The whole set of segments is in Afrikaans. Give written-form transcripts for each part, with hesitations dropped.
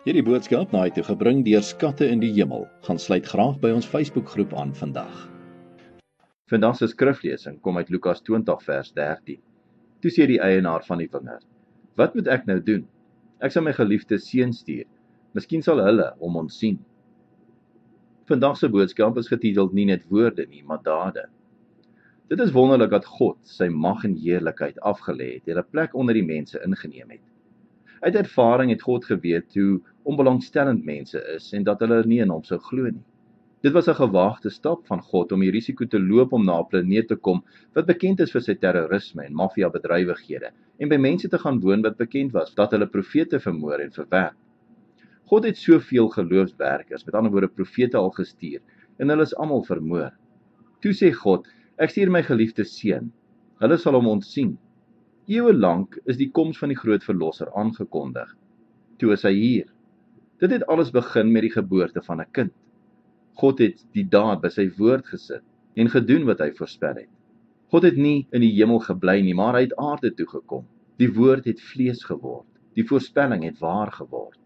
Hierdie boodskap na toe gebring deur Skatte in die Hemel. Gaan sluit graag by ons Facebookgroep aan vandag. Vandag se skriflesing kom uit Lukas 20 vers 13. Toe sê die eienaar van die wingerd: "Wat moet ek nou doen? Ek sal my geliefde seun stuur. Miskien sal hulle hom ontsien." Vandag se boodskap is getiteld nie net woorde nie, maar dade. Dit is wonderlik dat God sy mag en heerlikheid afgelê het en 'n plek onder die mense ingeneem het. Uit ervaring het God geweet hoe onbelangstellend mense is en dat hulle nie in hom sou glo nie. Dit was 'n gewaagde stap van God om die risiko te loop om na 'n planeet te kom wat bekend is vir sy terrorisme en maffia-bedrywighede en by mense te gaan woon wat bekend was dat hulle profete vermoor en verwerp. God het soveel geloofswerkers, met ander woorde profete al gestuur en hulle is almal vermoor. Toe sê God: "Ek stuur my geliefde seun. Hulle sal hom ontsien." Eeue lank is die koms van die groot verlosser aangekondig. Toe is hy hier. Dit het alles begin met die geboorte van 'n kind. God het die daad by sy woord gesit en gedoen wat hy voorspel het. God het nie in die hemel gebly nie, maar hy het aarde toe gekom. Die woord het vlees geword. Die voorspelling het waar geword.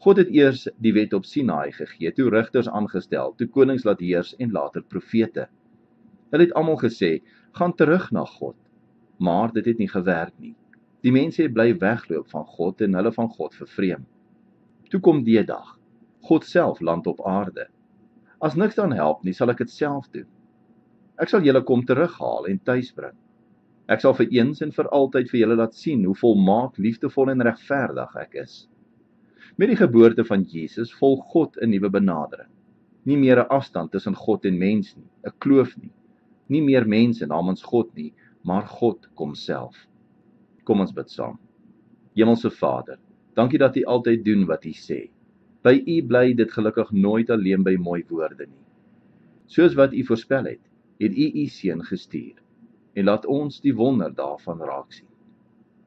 God het eers die wet op Sinaai gegee, toe rigters aangestel, toe konings laat heers en later profete. Hulle het almal gesê: "Gaan terug na God." Maar dit het nie gewerk nie. Die mense het bly wegloop van God en hulle van God vervreem. Toe kom die dag. God self land op aarde. As niks dan help nie, sal ek dit self doen. Ek sal julle kom terughaal en tuisbring. Ek sal vir eens en vir altyd vir julle laat sien hoe volmaak, liefdevol en regverdig ek is. Met die geboorte van Jesus volg God 'n nuwe benadering. Nie meer 'n afstand tussen God en mens nie, 'n kloof nie. Nie meer mense namens God nie, maar God kom self. Kom ons bid saam. Hemelse Vader, dankie dat U altyd doen wat U sê. By U bly dit gelukkig nooit alleen by mooi woorde nie. Soos wat U voorspel het U U seun gestuur. En laat ons die wonder daarvan raak sien.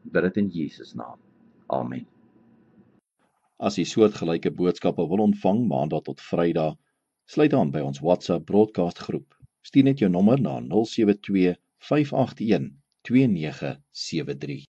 Bid dit in Jesus naam. Amen. As U soortgelyke boodskappe wil ontvang Maandag tot Vrydag, sluit aan by ons WhatsApp broadcast groep. Stuur net jou nommer na 072 581 2973.